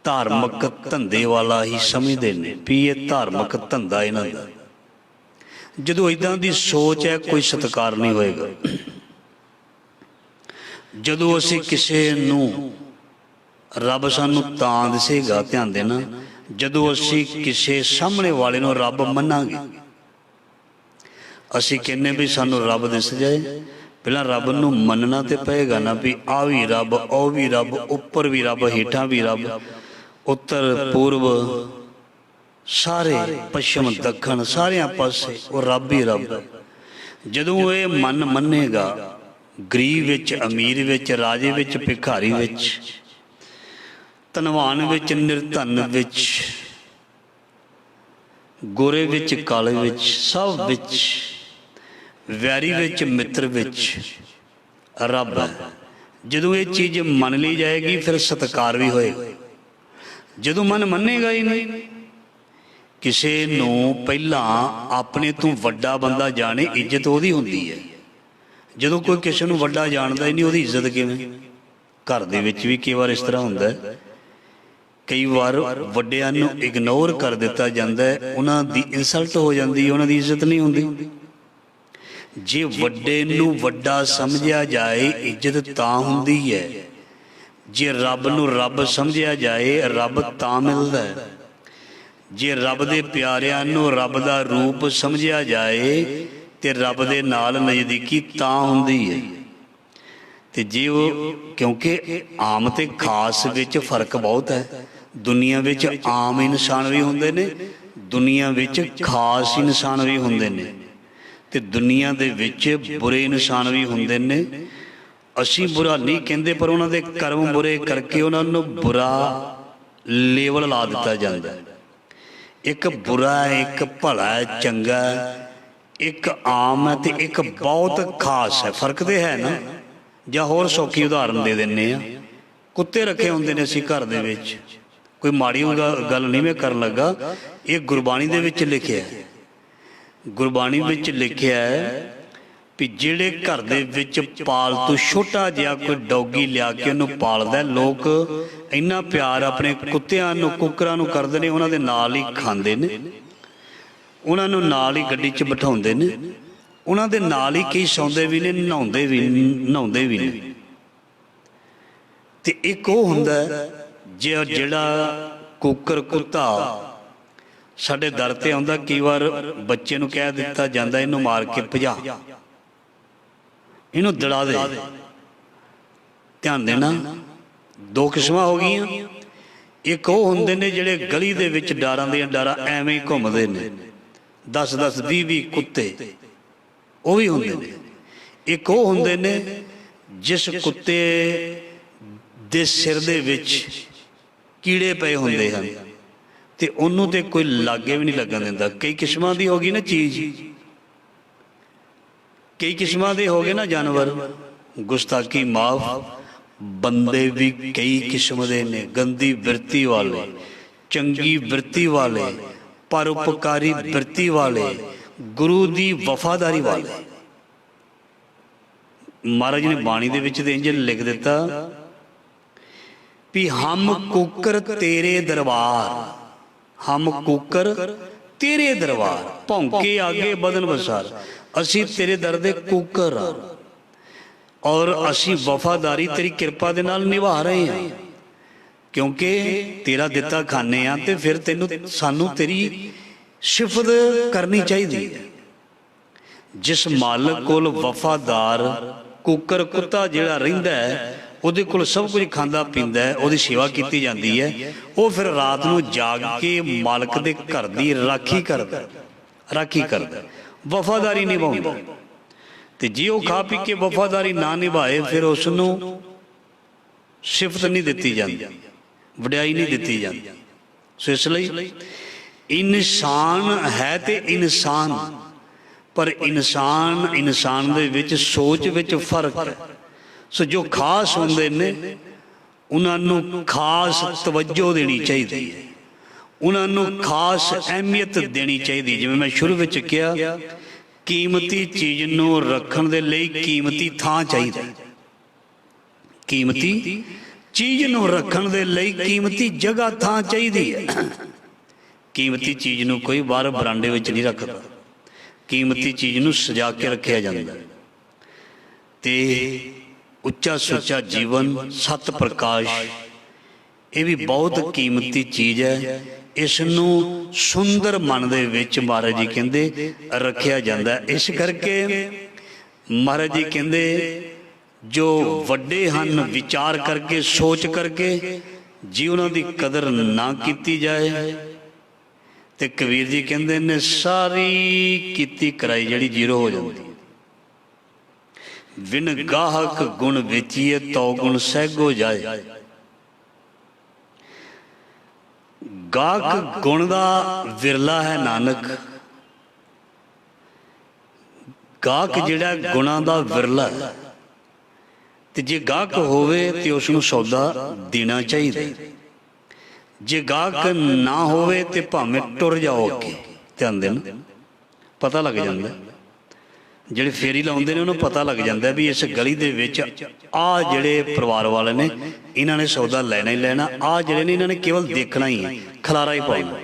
धार्मिक धंधे वाला ही समझते हैं भी ये धार्मिक धंधा इन्हां दा। जदों इदां दी सोच है कोई सत्कार नहीं होएगा। जदों असीं किसे नूं रब सानू तां दसेगा, ध्यान देना, जदों असीं किसे सामने वाले नूं रब मन्नांगे। असीं कहने भी सानू रब दिस जाए, पहला रब नूं मनना तो पेगा ना भी आ भी रब, ओ भी रब, उपर भी रब, हेठां भी रब, उत्तर पूर्व सारे पश्चिम दखण सारिया पासे वो रब ही रब। जदों ये मन मनेगा, गरीब विच अमीर विच, राजे विच भिखारी विच, धनवान विच निर्धन विच, गोरे विच काले विच, सब विच, वैरी विच मित्र विच रब है। जदों ये चीज़ मन ली जाएगी फिर सत्कार भी होएगा। जदों मन मनेगा ही नहीं, किसी नूं पहला अपने तो वड्डा बंदा जाने, इज्जत उहदी हुंदी है। जदों कोई किसी नूं वड्डा जानदा ही नहीं, उहदी इज्जत किवें? घर दे विच भी कई बार इस तरह हुंदा है, कई बार वड्डियां नूं इग्नोर कर दिता जांदा है, उन्हां दी इंसल्ट हो जांदी है, उन्हां दी इज्जत नहीं हुंदी। जे वड्डे नूं वड्डा समझिया जाए इज्जत तां हुंदी है, जे रब नूं रब समझिया जाए रब तां मिलदा है। जे रब दे प्यारिਆਂ ਨੂੰ ਰੱਬ ਦਾ ਰੂਪ ਸਮਝਿਆ ਜਾਏ ਤੇ ਰੱਬ ਦੇ ਨਾਲ ਨਜ਼ਦੀਕੀ ਤਾਂ ਹੁੰਦੀ ਹੈ। ਤੇ ਜੇ ਉਹ, ਕਿਉਂਕਿ ਆਮ ਤੇ ਖਾਸ ਵਿੱਚ ਫਰਕ ਬਹੁਤ ਹੈ। ਦੁਨੀਆ ਵਿੱਚ ਆਮ ਇਨਸਾਨ ਵੀ ਹੁੰਦੇ ਨੇ, ਦੁਨੀਆ ਵਿੱਚ ਖਾਸ ਇਨਸਾਨ ਵੀ ਹੁੰਦੇ ਨੇ, ਤੇ ਦੁਨੀਆ ਦੇ ਵਿੱਚ ਬੁਰੇ ਇਨਸਾਨ ਵੀ ਹੁੰਦੇ ਨੇ। ਅਸੀਂ ਬੁਰਾ ਨਹੀਂ ਕਹਿੰਦੇ, ਪਰ ਉਹਨਾਂ ਦੇ ਕਰਮ ਬੁਰੇ ਕਰਕੇ ਉਹਨਾਂ ਨੂੰ ਬੁਰਾ ਲੇਬਲ ਲਾ ਦਿੱਤਾ ਜਾਂਦਾ। ਇੱਕ ਬੁਰਾ, ਇੱਕ ਭਲਾ, ਚੰਗਾ, ਇੱਕ ਆਮ ਹੈ ਤੇ ਇੱਕ ਬਹੁਤ ਖਾਸ ਹੈ। ਫਰਕ ਤੇ ਹੈ ਨਾ। ਜਾਂ ਹੋਰ ਸੌਖੀ ਉਦਾਹਰਨ ਦੇ ਦਿੰਦੇ ਹਾਂ। ਕੁੱਤੇ ਰੱਖੇ ਹੁੰਦੇ ਨੇ ਅਸੀਂ ਘਰ ਦੇ ਵਿੱਚ, ਕੋਈ ਮਾੜੀ ਗੱਲ ਨਹੀਂ ਮੈਂ ਕਰਨ ਲੱਗਾ, ਇਹ ਗੁਰਬਾਣੀ ਦੇ ਵਿੱਚ ਲਿਖਿਆ। ਗੁਰਬਾਣੀ ਵਿੱਚ ਲਿਖਿਆ ਹੈ ਵੀ ਜਿਹੜੇ ਘਰ ਦੇ ਵਿੱਚ ਪਾਲਤੂ ਛੋਟਾ ਜਿਹਾ ਕੋਈ ਡੌਗੀ ਲਿਆ ਕੇ ਉਹਨੂੰ ਪਾਲਦਾ, ਲੋਕ ਇੰਨਾ ਪਿਆਰ ਆਪਣੇ ਕੁੱਤਿਆਂ ਨੂੰ, ਕੁੱਕਰਾਂ ਨੂੰ ਕਰਦੇ ਨੇ, ਉਹਨਾਂ ਦੇ ਨਾਲ ਹੀ ਖਾਂਦੇ ਨੇ, ਉਹਨਾਂ ਨੂੰ ਨਾਲ ਹੀ ਗੱਡੀ 'ਚ ਬਿਠਾਉਂਦੇ ਨੇ, ਉਹਨਾਂ ਦੇ ਨਾਲ ਹੀ ਕਈ ਸੌਂਦੇ ਵੀ ਨੇ, ਨਹਾਉਂਦੇ ਵੀ ਨੇ। ਤੇ ਇੱਕ ਉਹ ਹੁੰਦਾ ਜਿਹੜਾ ਕੁੱਕਰ, ਕੁੱਤਾ ਸਾਡੇ ਦਰ ਤੇ ਆਉਂਦਾ। ਕਈ ਵਾਰ ਬੱਚੇ ਨੂੰ ਕਹਿ ਦਿੱਤਾ ਜਾਂਦਾ ਇਹਨੂੰ ਮਾਰ ਕੇ ਭਜਾ, ਇਹਨੂੰ ਦੜਾ ਦੇ। ਧਿਆਨ ਦੇਣਾ, ਦੋ ਕਿਸਮਾਂ ਹੋ ਗਈਆਂ। ਇੱਕ ਉਹ ਹੁੰਦੇ ਨੇ ਜਿਹੜੇ ਗਲੀ ਦੇ ਵਿੱਚ ਡਾਰਾਂ ਦੀਆਂ ਡਾਰਾਂ ਐਵੇਂ ਹੀ ਘੁੰਮਦੇ ਨੇ, 10-10, 20-20 ਕੁੱਤੇ, ਉਹ ਵੀ ਹੁੰਦੇ ਨੇ। ਇੱਕ ਉਹ ਹੁੰਦੇ ਨੇ ਜਿਸ ਕੁੱਤੇ ਦੇ ਸਿਰ ਦੇ ਵਿੱਚ ਕੀੜੇ ਪਏ ਹੁੰਦੇ ਹਨ ਤੇ ਉਹਨੂੰ ਤੇ ਕੋਈ ਲਾਗੇ ਵੀ ਨਹੀਂ ਲੱਗਣ ਦਿੰਦਾ। ਕਈ ਕਿਸਮਾਂ ਦੀ ਹੋ ਗਈ ਨਾ ਚੀਜ਼, ਕਈ ਕਿਸਮਾਂ ਦੇ ਹੋ ਗਏ ਨਾ ਜਾਨਵਰ। ਗੁਸਤਾਖੀ ਮਾਫ, ਬੰਦੇ ਵੀ ਕਈ ਕਿਸਮ ਦੇ ਨੇ, ਗੰਦੀ ਬਿਰਤੀ ਵਾਲੇ, ਚੰਗੀ ਬਿਰਤੀ ਵਾਲੇ, ਪਰਉਪਕਾਰੀ ਬਿਰਤੀ ਵਾਲੇ, ਗੁਰੂ ਦੀ ਵਫਾਦਾਰੀ ਵਾਲੇ। ਮਹਾਰਾਜ ਨੇ ਬਾਣੀ ਦੇ ਵਿੱਚ ਤੇ ਇੰਝ ਲਿਖ ਦਿੱਤਾ ਵੀ ਹਮ ਕੁੱਕਰ ਤੇਰੇ ਦਰਬਾਰ, ਹਮ ਕੁੱਕਰ ਤੇਰੇ ਦਰਬਾਰ, ਭੌਂਕੇ ਆਗੇ ਬਦਨ ਬਸਾਰ। ਅਸੀਂ ਤੇਰੇ ਦਰ ਦੇ ਕੁੱਕਰ ਹਾਂ ਔਰ ਅਸੀਂ ਵਫਾਦਾਰੀ ਤੇਰੀ ਕਿਰਪਾ ਦੇ ਨਾਲ ਨਿਭਾ ਰਹੇ ਹਾਂ, ਕਿਉਂਕਿ ਤੇਰਾ ਦਿੱਤਾ ਖਾਂਦੇ ਹਾਂ ਤੇ ਫਿਰ ਸਾਨੂੰ ਤੇਰੀ ਸਿਫਤ ਕਰਨੀ ਚਾਹੀਦੀ ਹੈ। ਜਿਸ ਮਾਲਕ ਕੋਲ ਵਫਾਦਾਰ ਕੁੱਕਰ, ਕੁੱਤਾ ਜਿਹੜਾ ਰਹਿੰਦਾ ਹੈ, ਉਹਦੇ ਕੋਲ ਸਭ ਕੁਝ ਖਾਂਦਾ ਪੀਂਦਾ ਹੈ, ਉਹਦੀ ਸੇਵਾ ਕੀਤੀ ਜਾਂਦੀ ਹੈ, ਉਹ ਫਿਰ ਰਾਤ ਨੂੰ ਜਾਗ ਕੇ ਮਾਲਕ ਦੇ ਘਰ ਦੀ ਰਾਖੀ ਕਰਦਾ, ਵਫਾਦਾਰੀ ਨਿਭਾਉਂਦਾ। ਤੇ ਜੇ ਉਹ ਖਾ ਪੀ ਕੇ ਵਫਾਦਾਰੀ ਨਾ ਨਿਭਾਏ, ਫਿਰ ਉਸ ਨੂੰ ਸਿਫਤ ਨਹੀਂ ਦਿੱਤੀ ਜਾਂਦੀ, ਵਡਿਆਈ ਨਹੀਂ ਦਿੱਤੀ ਜਾਂਦੀ। ਸੋ ਇਸ ਲਈ ਇਨਸਾਨ ਹੈ ਤੇ ਇਨਸਾਨ, ਪਰ ਇਨਸਾਨ ਦੇ ਵਿੱਚ ਸੋਚ ਵਿੱਚ ਫਰਕ ਹੈ। ਸੋ ਜੋ ਖਾਸ ਹੁੰਦੇ ਨੇ ਉਹਨਾਂ ਨੂੰ ਖਾਸ ਤਵੱਜੋ ਦੇਣੀ ਚਾਹੀਦੀ ਹੈ, ਉਹਨਾਂ ਨੂੰ ਖਾਸ ਅਹਿਮੀਅਤ ਦੇਣੀ ਚਾਹੀਦੀ। ਜਿਵੇਂ ਮੈਂ ਸ਼ੁਰੂ ਵਿੱਚ ਕਿਹਾ, ਕੀਮਤੀ ਚੀਜ਼ ਨੂੰ ਰੱਖਣ ਦੇ ਲਈ ਕੀਮਤੀ ਥਾਂ ਚਾਹੀਦਾ। ਕੀਮਤੀ ਚੀਜ਼ ਨੂੰ ਰੱਖਣ ਦੇ ਲਈ ਕੀਮਤੀ ਜਗ੍ਹਾ ਥਾਂ ਚਾਹੀਦੀ ਹੈ। ਕੀਮਤੀ ਚੀਜ਼ ਨੂੰ ਕੋਈ ਬਾਹਰ ਬਰਾਂਡੇ ਵਿੱਚ ਨਹੀਂ ਰੱਖਦਾ, ਕੀਮਤੀ ਚੀਜ਼ ਨੂੰ ਸਜਾ ਕੇ ਰੱਖਿਆ ਜਾਂਦਾ। ਤੇ ਉੱਚਾ ਸੁੱਚਾ ਜੀਵਨ, ਸਤ ਪ੍ਰਕਾਸ਼, ਇਹ ਵੀ ਬਹੁਤ ਕੀਮਤੀ ਚੀਜ਼ ਹੈ। ਇਸ ਨੂੰ ਸੁੰਦਰ ਮਨ ਦੇ ਵਿੱਚ ਮਹਾਰਾਜ ਜੀ ਕਹਿੰਦੇ ਰੱਖਿਆ ਜਾਂਦਾ। ਇਸ ਕਰਕੇ ਮਹਾਰਾਜ ਜੀ ਕਹਿੰਦੇ ਜੋ ਵੱਡੇ ਹਨ, ਵਿਚਾਰ ਕਰਕੇ, ਸੋਚ ਕਰਕੇ ਜੇ ਉਹਨਾਂ ਦੀ ਕਦਰ ਨਾ ਕੀਤੀ ਜਾਏ ਤੇ ਕਬੀਰ ਜੀ ਕਹਿੰਦੇ ਨੇ ਸਾਰੀ ਕੀਤੀ ਕਰਾਈ ਜਿਹੜੀ ਜ਼ੀਰੋ ਹੋ ਜਾਂਦੀ। ਵਿਨ ਗਾਹਕ ਗੁਣ ਵੇਚੀਏ ਤੋ ਗੁਣ ਸਹਿਗੋ ਜਾਏ। ਗਾਹਕ ਗੁਣ ਦਾ ਵਿਰਲਾ ਹੈ ਨਾਨਕ, ਗਾਹਕ ਜਿਹੜਾ ਗੁਣਾਂ ਦਾ ਵਿਰਲਾ ਹੈ। ਤੇ ਜੇ ਗਾਹਕ ਹੋਵੇ ਤੇ ਉਸ ਨੂੰ ਸੌਦਾ ਦੇਣਾ ਚਾਹੀਦਾ। ਜੇ ਗਾਹਕ ਨਾ ਹੋਵੇ ਤੇ ਭਾਵੇਂ ਟੁਰ ਜਾਓ ਅੱਗੇ। ਧਿਆਨ ਦੇਣਾ, ਪਤਾ ਲੱਗ ਜਾਂਦਾ। ਜਿਹੜੇ ਫੇਰੀ ਲਾਉਂਦੇ ਨੇ ਉਹਨੂੰ ਪਤਾ ਲੱਗ ਜਾਂਦਾ ਵੀ ਇਸ ਗਲੀ ਦੇ ਵਿੱਚ ਆਹ ਜਿਹੜੇ ਪਰਿਵਾਰ ਵਾਲੇ ਨੇ ਇਹਨਾਂ ਨੇ ਸੌਦਾ ਲੈਣਾ ਹੀ ਲੈਣਾ, ਆਹ ਜਿਹੜੇ ਨੇ ਇਹਨਾਂ ਨੇ ਕੇਵਲ ਦੇਖਣਾ ਹੀ ਹੈ, ਖਲਾਰਾ ਹੀ ਪਾਉਣਾ,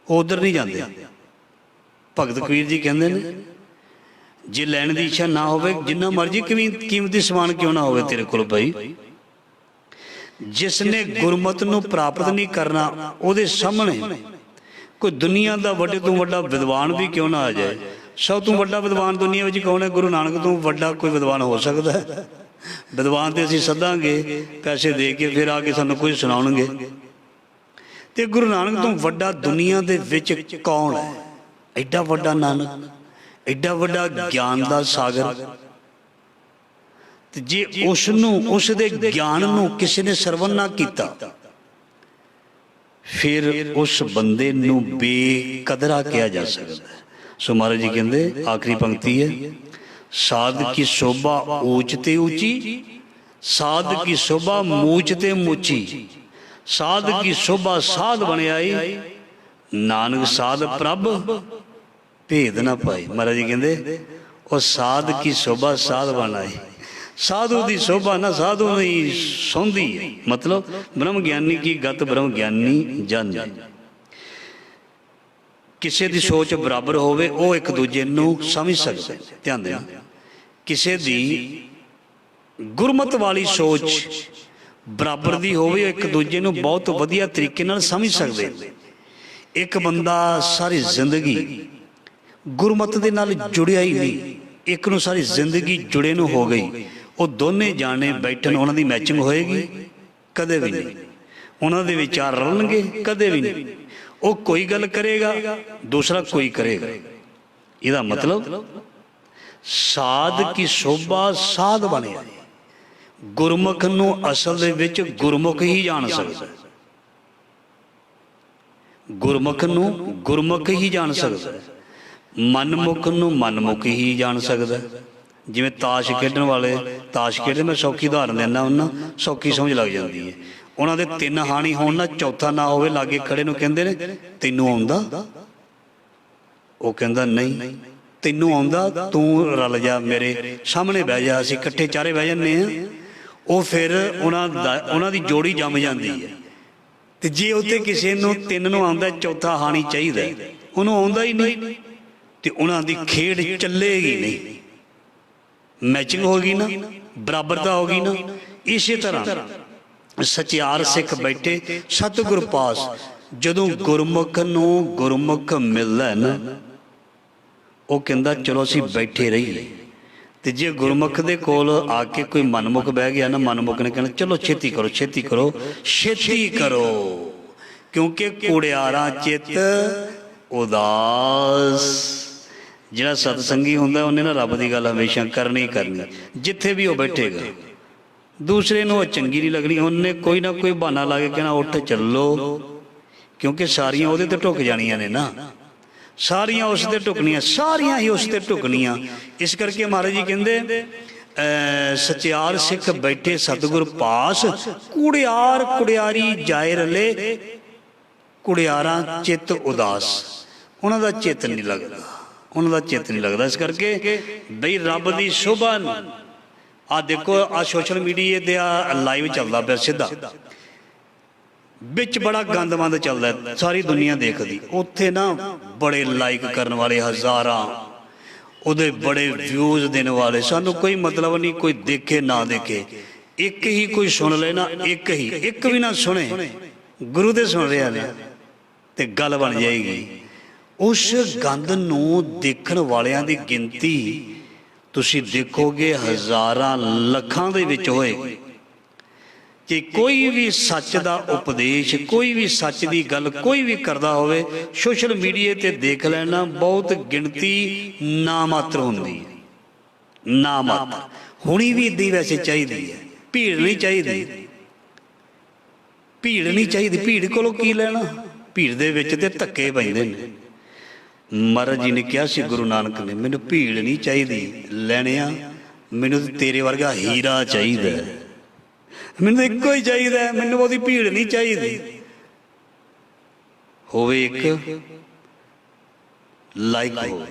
ਉਹ ਉੱਧਰ ਨਹੀਂ ਜਾਂਦੇ। ਭਗਤ ਕਬੀਰ ਜੀ ਕਹਿੰਦੇ ਨੇ ਜੇ ਲੈਣ ਦੀ ਇੱਛਾ ਨਾ ਹੋਵੇ, ਜਿੰਨਾ ਮਰਜ਼ੀ ਕੀਮਤੀ ਸਮਾਨ ਕਿਉਂ ਨਾ ਹੋਵੇ ਤੇਰੇ ਕੋਲ ਭਾਈ, ਜਿਸ ਨੇ ਗੁਰਮਤਿ ਨੂੰ ਪ੍ਰਾਪਤ ਨਹੀਂ ਕਰਨਾ ਉਹਦੇ ਸਾਹਮਣੇ कोई दुनिया का वड्डे तो वड्डा विद्वान भी क्यों ना आ जाए, सब तो वड्डा विद्वान दुनिया में कौन है? गुरु नानक तो वड्डा कोई विद्वान हो सकता है? विद्वान तो असीं सदांगे पैसे दे के, फिर आके सानूं कुछ सुणाउणगे। ते गुरु नानक तो वड्डा दुनिया दे विच कौन है? एडा वड्डा नानक, एडा वड्डा ज्ञान का सागर। ते जे उसनूं उसदे ज्ञान नूं किसी ने सरवण ना कीता, फिर उस बंदे नूं बेकदरा किया जा सकता है। सो महाराज जी कहते, आखिरी पंक्ति है, साध की शोभा ऊंच ते ऊंची, साध की शोभा मूच ते मूची, साध की शोभा साध बन आई, नानक साध प्रभ भेद ना पाई। महाराज जी कहते, और साध की शोभा साध बन आई। साधु की शोभा ना साधु नहीं सौंधी है, मतलब ब्रह्म ज्ञानी की गत ब्रह्म ज्ञानी जन। किसी की सोच बराबर होवे, वो एक दूजे नूं समझ सकते। ध्यान देना, किसी की गुरमत वाली सोच बराबर दी होवे, एक दूजे नूं बहुत वधिया तरीके नाल समझ सकते। एक बंदा सारी जिंदगी गुरमत दे नाल जुड़िया ही नहीं, एक नूं सारी जिंदगी जुड़े नूं हो गई, वो दोने जाने बैठन, उन्हां दी मैचिंग होएगी? कदे भी नहीं। उन्हां दे विचार रलणगे? कदे भी नहीं। वो कोई गल करेगा, दूसरा कोई करेगा। इहदा मतलब साध की शोभा साध बने। गुरमुख नूं असल दे विच गुरमुख ही जान सकदा, गुरमुख नूं गुरमुख ही जान सकदा, मनमुख नूं मनमुख ही जान सकदा। जिवें ताश खेडण वाले ताश खेडे, मैं सौखी उदाहरण देना हुन्ना, सौखी समझ लग जाती है। उन्हां दे तीन हाणी होण ना, चौथा ना होवे, लागे खड़े नूं कहंदे ने, तैनूं आउंदा? वो कहंदा नहीं। तैनूं आउंदा? तूं रल जा, मेरे सामने बह जा, असीं इकट्ठे चारे बह जन्ने आ। वो फिर उन्हां दी जोड़ी जम जाती है। ते जे उत्ते किसी नूं तीन नूं आउंदा, चौथा हाणी चाहीदा, उहनूं आउंदा ही नहीं, ते उन्हां दी खेड चलेगी नहीं। मैचिंग होगी ना, बराबरता होगी ना। इसी तरह सचियार सिख बैठे सतगुर पास, जदों गुरमुख नूं गुरमुख मिलदा है ना, वो कहंदा चलो असीं बैठे रहीए। ते जे गुरमुख दे कोल आके कोई मनमुख बह गया ना, मनमुख ने कहना चलो छेती करो, छेती करो, छेती करो, क्योंकि कुड़ियारा चित उदास। जिहड़ा सतसंगी हुंदा उन्हें ना रब की गल हमेशा करनी करनी, जिथे भी वो बैठेगा। दूसरे नूं चंगी नहीं लगनी, उन्हें कोई ना कोई बहाना ला के कहना उठ चलो, क्योंकि सारियां उहदे ते टुक जानियां ने ना, सारियां उस ते टुकनियां, सारियां ही उस ते टुकनियां। इस करके महाराज जी कहंदे, सचियार सिख बैठे सतगुर पास, कुड़ियार कुड़ियारी जाए रले, कुड़ियारा चित उदास। उन्हां दा चित नहीं लगदा, उन्होंने चित नहीं लगता। इस करके बई रब की शोभा आ देखो, आ सोशल मीडिया ते लाइव चलता पिया सीधा, बिच बड़ा गंद मंद चलता है, सारी दुनिया देखती। उत्थे ना बड़े लाइक करने वाले हज़ारां, उहदे बड़े व्यूज़ देने वाले, सानू कोई मतलब नहीं, कोई देखे ना देखे, एक ही कोई सुन लेना, एक ही, एक भी ना सुने, गुरु दे सुन रहे ने ते गल बन जाएगी। उस गंद नूं देखण वालियां दी गिनती तुसीं देखोगे हज़ारां लखां दे विच होएगी। कि कोई भी सच का उपदेश, कोई भी सच की गल कोई भी करता होवे, सोशल मीडिया ते देख लेना, बहुत गिनती ना मात्र होंदी है, ना मात्र होनी भी इदां वैसे चाहिए है। भीड़ नहीं चाहिए, भीड़ नहीं चाहिए, भीड़ कोलों की लेना, भीड़ दे विच ते धक्के पैंदे ने। महाराज जी ने कहा सी गुरु नानक ने, मैनू भीड़ नहीं चाहिए लैणिया, मैनू तेरे वर्गा हीरा चाहिए, मैनू इको ही चाहिए, मैनू वो भीड़ नहीं चाहिए। होवे एक लाइक हो,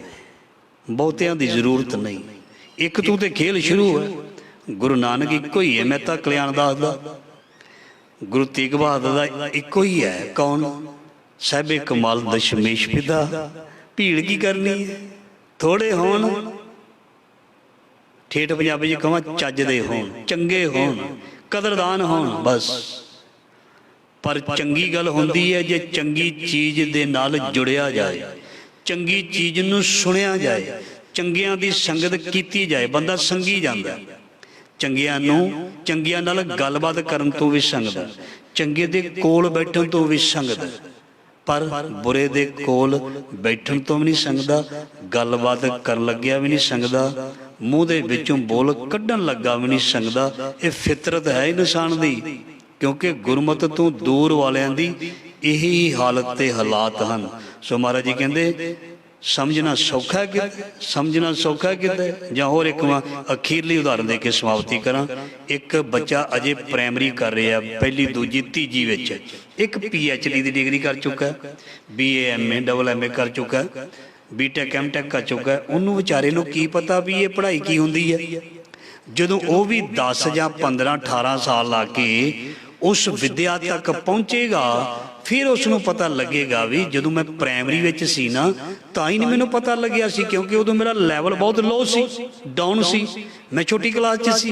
बहुतियां दी जरूरत नहीं, एक तू तो खेल शुरू है। गुरु नानक इको ही है, मैं तो कल्याण दास दा, गुरु तेग बहादुर दा इको ही है। कौन? साहिबे कमाल दशमेश पिता। भीड़ की करनी है, थोड़े होण, ठेठ पंजाबी कहां चज दे होण, चंगे होण, कदरदान होण, बस पर चंगी गल हुंदी है जे चंगी चीज़ दे नाल जुड़िया जाए, चंगी चीज़ नूं सुनिया जाए, चंगियां दी संगत कीती जाए, बंदा संगी जांदा। चंगियां नूं चंगियां नाल गलबात करन तो भी संगदा, चंगे दे कोल बैठण तो भी संगदा, पर बुरे दे कोल बैठण तो भी नहीं संगदा, गलबात करन लग्गिया भी नहीं संगदा, मूँह दे विचों बोल कड्ढण लग्गा भी नहीं संगदा। ये फितरत है इंसान दी, क्योंकि गुरमत तो दूर वालियां दी यही हालत ते हालात हैं। सो महाराज जी कहते समझना सौखा कि समझना सौखा कितना। जां होर एक मैं अखीरली उदाहरण दे के समाप्ति करा। एक बच्चा अजे प्राइमरी कर रहा है, पहली दूजी तीजी विच, एक PhD की डिग्री कर चुका है, BA MA MA कर चुका है, BTech MTech कर चुका है। उन्होंने विचारे नूं की पता भी ये पढ़ाई की हुंदी है। जदों वो भी 10 या 15 18 साल ला के उस विद्या तक पहुँचेगा, फिर उसनों पता लगेगा भी जदों मैं प्राइमरी विच सी ना तां ही नहीं मैनूं पता लग्या सी, क्योंकि उदों मेरा लैवल बहुत लो सी, डाउन सी, मैं छोटी क्लास च सी।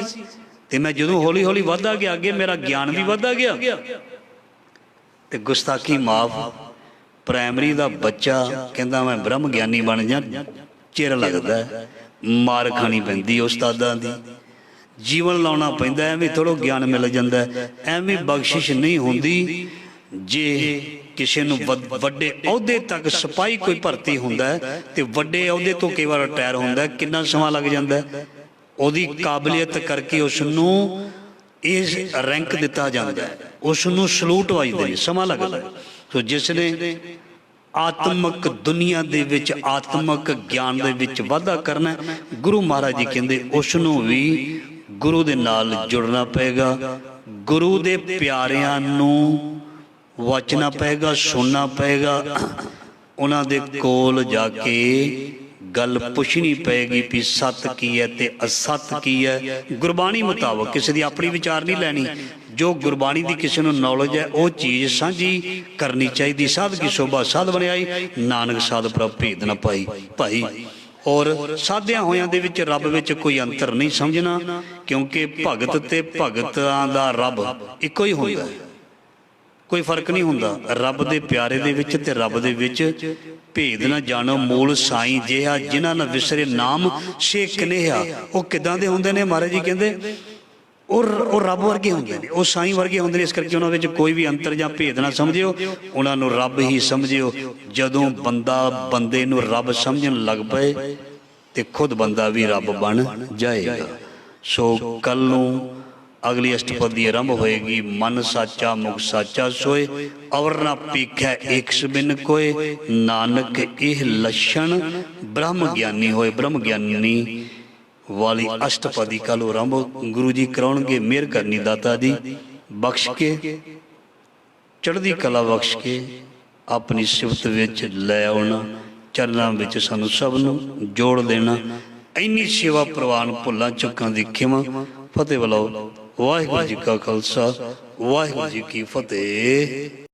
ते मैं जदों हौली हौली वधदा गया, अगे मेरा ज्ञान भी वधदा गया। ते गुस्ताखी माफ, प्राइमरी का बच्चा कहता मैं ब्रह्म ज्ञानी बन जा, चिर लगता है, मार खानी पैंदी उस्तादां दी, जीवन लाना पैंदा, एवें थोड़ा ज्ञान मिल जाता है, एवें बख्शिश नहीं होंदी। जे किसी नूं वड्डे अहुदे तक सिपाही कोई भर्ती हुंदा है ते वड्डे अहुदे तो कई बार रिटायर हुंदा है, कितना समा लग जाता है, उहदी काबलियत करके उसनूं इस रैंक दिता जाता है, उसनूं सलूट वजदे ने, समा लगदा है। तो जिसने आत्मक दुनिया दे विच आत्मक ज्ञान दे विच वाधा करना, गुरु महाराज जी कहंदे उसनूं भी गुरु दे नाल जुड़ना पेगा, गुरु दे प्यारियां नूं वचना पेगा, सुनना पेगा, उन्हां दे कोल जाके गल पुछनी पेगी भी सत की है ते असत की है। गुरबाणी मुताबक किसी की अपनी विचार नहीं लैनी, जो गुरबाणी की किसी को नॉलेज है वो चीज़ साझी करनी चाहिए। साध की शोभा साध बनियाई, नानक साध प्रभ भेद न पाई भाई। और साधिया होयां दे विच रब विच कोई अंतर नहीं समझना, क्योंकि भगत ते भगतां दा रब इको ही हुंदा है, कोई फर्क नहीं हुंदा। रब दे प्यारे दे विच ते रब दे विच भेद न जानो, मूल साईं जिहा जिन्हां न विसरे नाम से कनेहा। वो किदां दे हुंदे ने महाराज जी कहंदे, और रब वर्गे होंदे ने, वो साईं वर्गे होंदे ने। इस करके उन्हां विच कोई भी अंतर जां भेद ना समझिओ, उन्हां नूं रब ही समझिओ। जदों बंदा बंदे नूं रब समझण लग पए ते खुद बंदा भी रब बन जाएगा। सो कल नूं अगली अष्टपदी आरंभ होएगी। मन साचा मुख साचा सोए, अवर ना पीखै एक बिन कोय, नानक इह लक्षण ब्रह्म ज्ञानी होए। ब्रह्म ज्ञानी वाली अष्टपदी कल आरंभ गुरु जी कराउणगे। मेहर करनी दाता दी, बख्श के चढ़दी कला बख्श के अपनी सिफत विच लै आउणा, चरनां विच सानू सब नूं जोड़ देना। इन्नी सेवा प्रवान भुल्लां चुकां दी खिमा। फतेह बुलाओ। वाहिगुरू जी का खालसा, वाहिगुरू जी की फतेह।